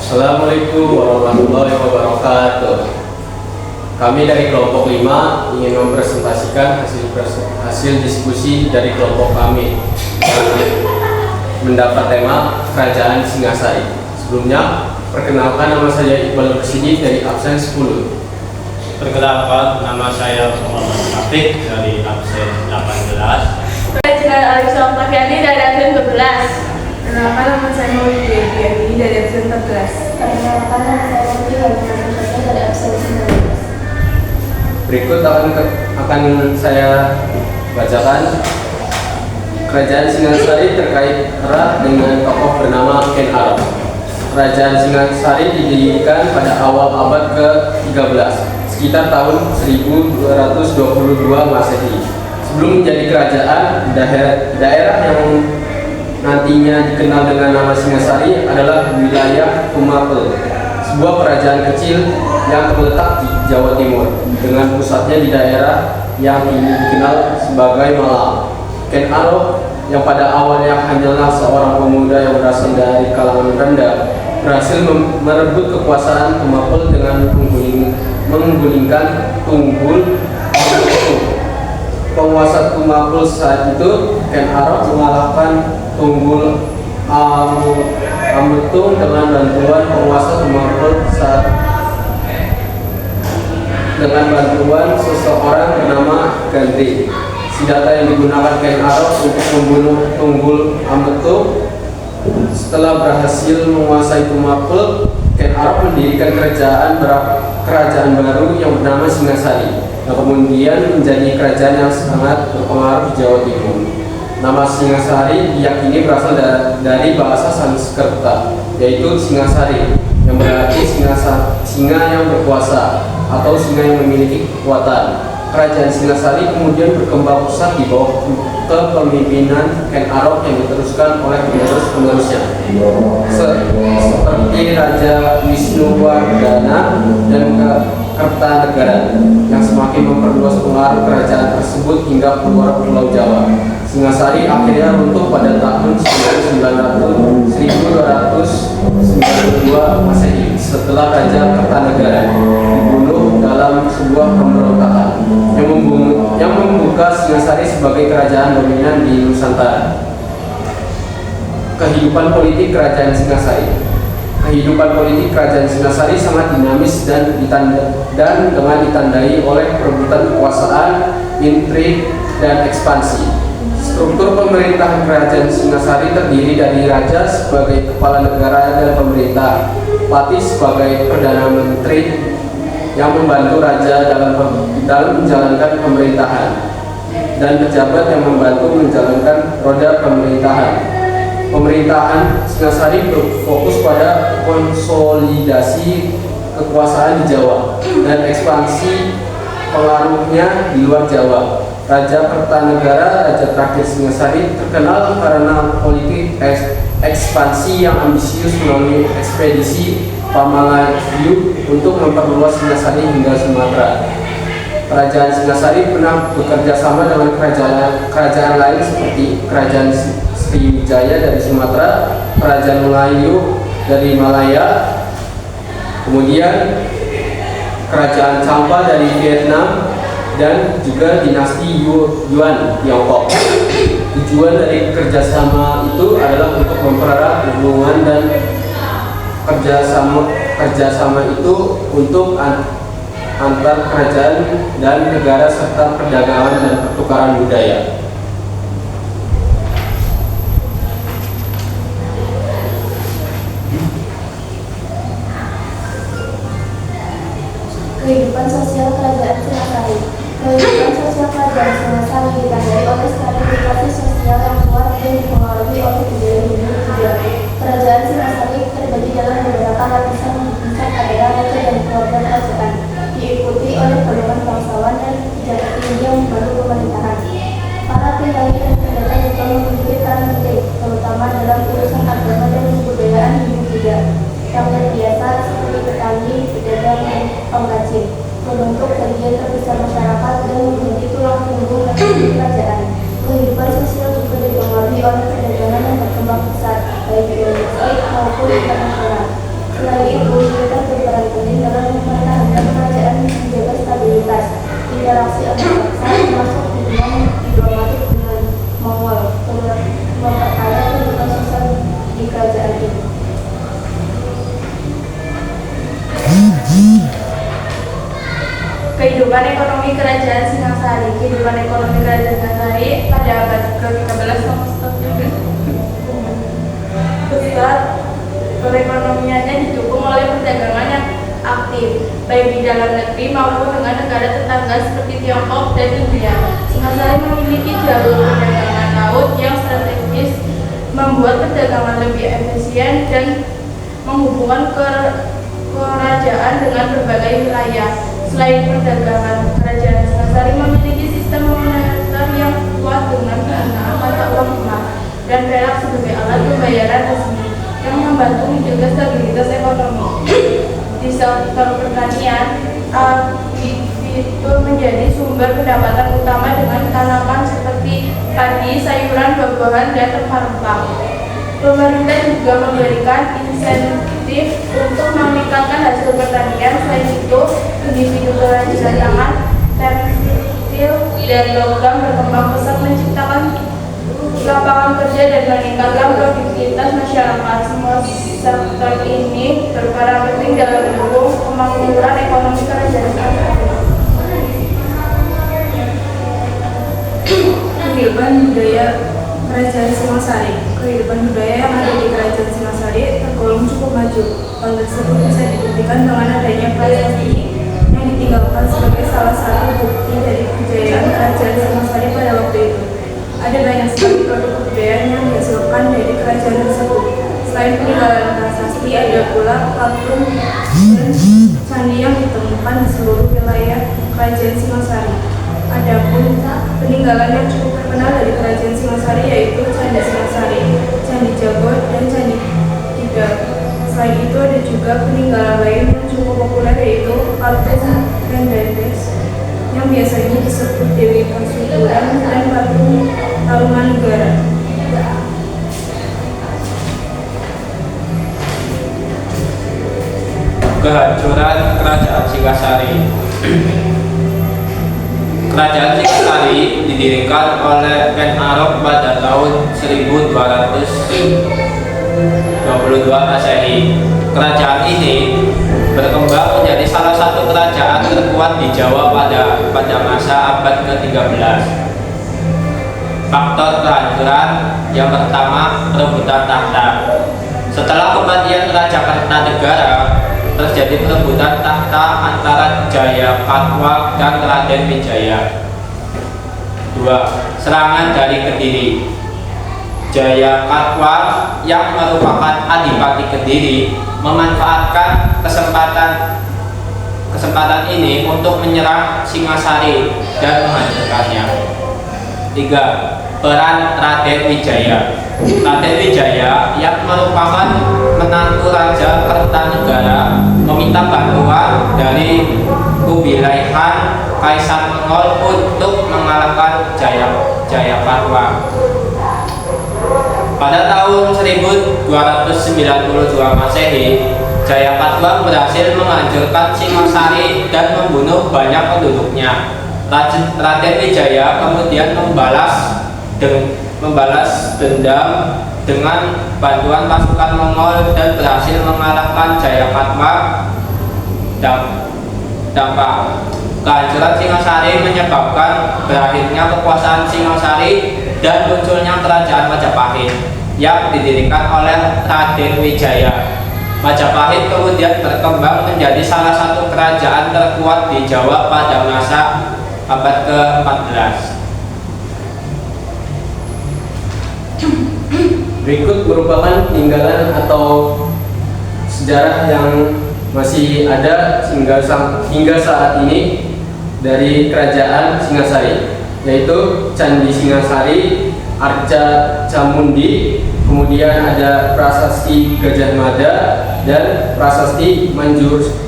Assalamualaikum warahmatullahi wabarakatuh. Kami dari kelompok 5 ingin mempresentasikan hasil diskusi dari kelompok kami mendapat tema Kerajaan Singasari. Sebelumnya, perkenalkan, nama saya Iqbal Rusidi dari absen 10. Perkenalkan, nama saya Muhammad Rafiq dari absen 18. Perkenalkan, Alexander Fakiani dari absen 12. Perkenalkan, nama saya Maulidi dari absen 14. Perkenalkan, nama saya Maulidi dari absen 19. Berikut akan saya bacakan. Kerajaan Singasari terkait erat dengan tokoh bernama Ken Arok. Kerajaan Singasari didirikan pada awal abad ke-13, sekitar tahun 1222 Masehi. Sebelum menjadi kerajaan, daerah yang nantinya dikenal dengan nama Singasari adalah wilayah Tumapel, sebuah kerajaan kecil yang terletak di Jawa Timur, dengan pusatnya di daerah yang kini dikenal sebagai Malang. Ken Arok, yang pada awalnya hanyalah seorang pemuda yang berasal dari kalangan rendah, berhasil merebut kekuasaan Tumapel dengan menggulingkan Tunggul Amuttung. Penguasa Tumapel saat itu, Ken Arok mengalahkan Tunggul Amuttung dengan bantuan penguasa Tumapel dengan bantuan seseorang bernama Gandri. Senjata yang digunakan Ken Arok untuk membunuh Tunggul Amuttung. Setelah berhasil menguasai Tumapel, Ken Arok mendirikan kerajaan baru yang bernama Singasari, yang kemudian menjadi kerajaan yang sangat berpengaruh di Jawa Timur. Nama Singasari diyakini berasal dari bahasa Sanskerta, yaitu Singasari, yang berarti singa yang berkuasa atau singa yang memiliki kekuatan. Kerajaan Singasari kemudian berkembang pesat di bawah kepemimpinan Ken Arok yang diteruskan oleh penerus-penerusnya, seperti Raja Wisnuwardana dan Kertanegara, yang semakin memperluas pengaruh kerajaan tersebut hingga keluar Pulau Jawa. Singasari akhirnya runtuh pada tahun 1292 Masehi setelah Raja Kertanegara dibunuh dalam sebuah pemberontakan yang membuka Singasari sebagai kerajaan dominan di Nusantara. Kehidupan politik kerajaan Singasari. Kehidupan politik kerajaan Singasari sangat dinamis dan dengan ditandai oleh perebutan kekuasaan, intrik, dan ekspansi. Struktur pemerintahan kerajaan Singasari terdiri dari raja sebagai kepala negara dan pemerintah, patih sebagai perdana menteri yang membantu raja dalam menjalankan pemerintahan, dan pejabat yang membantu menjalankan roda pemerintahan. Pemerintahan Singasari berfokus pada konsolidasi kekuasaan di Jawa dan ekspansi pengaruhnya di luar Jawa. Raja Kertanegara, raja terakhir Singasari, terkenal karena politik ekspansi yang ambisius melalui ekspedisi Pamalayu untuk memperluas Singasari hingga Sumatera. Kerajaan Singasari pernah bekerja sama dengan kerajaan lain seperti Kerajaan Sriwijaya dari Sumatera, Kerajaan Melayu dari Malaya, kemudian Kerajaan Champa dari Vietnam, dan juga dinasti Yuan Tiongkok. Tujuan dari kerjasama itu adalah untuk mempererat hubungan, dan kerjasama itu untuk antar kerajaan dan negara serta perdagangan dan pertukaran budaya. Kehidupan sosial kerajaan Singasari. Kehidupan sosial kerajaan Singasari ditandai oleh stratifikasi sosial yang kuat dan dipengaruhi oleh budaya Hindu juga. Kerajaan Singasari terbagi dalam beberapa lapisan adalah raja dan keluarga kerajaan, diikuti oleh golongan bangsawan dan pejabat tinggi yang membantu pemerintahan. Para tinggali dan pendeta juga memiliki peran penting, terutama dalam urusan agama dan kebudayaan Hindu juga, yang terbiasa seperti petani, pedagang, dan pengrajin, membentuk bagian terbesar masyarakat dan menjadi tulang punggung ekonomi kerajaan. Kehidupan sosial juga dipengaruhi oleh perdagangan yang berkembang pesat, baik domestik maupun internasional. Selain itu, militer berperan penting dalam mempertahankan kerajaan dan menjaga stabilitas interaksi antar bangsa, termasuk hubungan diplomatik dengan Mongol, memperkaya kehidupan sosial di kerajaan ini. Kehidupan ekonomi kerajaan Singasari. Kehidupan ekonomi kerajaan Singasari pada abad ke-13 besar perekonomiannya didukung oleh perdagangan yang aktif, baik di dalam negeri maupun dengan negara tetangga seperti Tiongkok dan India. Singasari memiliki jalur perdagangan laut yang strategis, membuat perdagangan lebih efisien dan menghubungkan kerajaan dengan berbagai wilayah. Selain perdagangan, kerajaan Singasari memiliki sistem moneter yang kuat dengan penggunaan mata uang emas dan perak sebagai alat pembayaran resmi yang membantu menjaga stabilitas ekonomi. Di sektor pertanian, agrikultur menjadi sumber pendapatan utama dengan tanaman seperti padi, sayuran, buah-buahan, dan rempah-rempah. Pemerintah juga memberikan insentif untuk meningkatkan hasil pertanian. Selain itu, individu kerajinan tangan, tekstil, dan logam berkembang pesat, menciptakan lapangan kerja dan meningkatkan produktivitas masyarakat. Semua sektor ini berperan penting dalam mendukung kemakmuran ekonomi kerajaan Singasari. Kehidupan budaya kerajaan Singasari. Kehidupan budaya yang ada di kerajaan Singasari tergolong cukup maju. Hal tersebut bisa dibuktikan dengan adanya prasasti yang ditinggalkan sebagai salah satu bukti dari kejayaan kerajaan Singasari pada waktu itu. Ada banyak sekali produk kebudayaan yang dihasilkan dari kerajaan tersebut. Selain peninggalan prasasti, ada pula patung dan candi yang ditemukan di seluruh wilayah kerajaan Singasari. Adapun peninggalan yang cukup terkenal dari kerajaan Singasari yaitu Candi Singasari, Candi Jago, dan Candi Tidar. Selain itu ada juga peninggalan lain yang cukup populer yaitu patung Rendedes yang biasanya disebut Dewi Pasuruan dan patung Tarumanegara. Kehancuran kerajaan Singasari. Kerajaan Singasari didirikan oleh Ken Arok pada tahun 1222 Masehi. Kerajaan ini berkembang menjadi salah satu kerajaan terkuat di Jawa pada masa abad ke-13. Faktor kehancuran yang pertama, perebutan tahta. Setelah kematian Raja Kertanegara, terjadi perebutan tahta antara Jayakatwa dan Raden Wijaya. 2. Serangan dari Kediri. Jayakatwa yang merupakan adipati Kediri memanfaatkan kesempatan ini untuk menyerang Singasari dan menghancurkannya. 3. Peran Raden Wijaya. Raden Wijaya yang merupakan menantu Raja Kertanegara meminta bantuan dari Kubilai Khan, Kaisar Mongol, untuk mengalahkan Jayakatwa. Pada tahun 1292 Masehi, Jayakatwa berhasil menghancurkan Singasari dan membunuh banyak penduduknya. Raden Wijaya kemudian membalas dendam dengan bantuan pasukan Mongol dan berhasil mengalahkan Jayakatwa. Dampak kehancuran Singasari menyebabkan berakhirnya kekuasaan Singasari dan munculnya kerajaan Majapahit yang didirikan oleh Raden Wijaya. Majapahit kemudian berkembang menjadi salah satu kerajaan terkuat di Jawa pada masa abad ke-14. Berikut merupakan peninggalan atau sejarah yang masih ada hingga saat ini dari kerajaan Singasari, yaitu Candi Singasari, Arca Camundi, kemudian ada Prasasti Gajah Mada dan Prasasti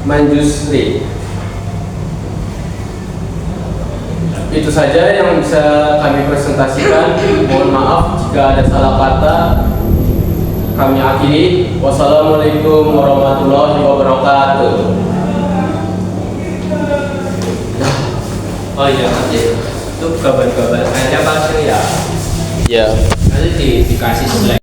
Manjusri. Itu saja yang bisa kami presentasikan. Mohon maaf jika ada salah kata. kami akhiri. Wassalamualaikum warahmatullahi wabarakatuh. Oh iya, nanti itu gambar-gambar aja palsu ya. Ya. Nanti dikasih slide.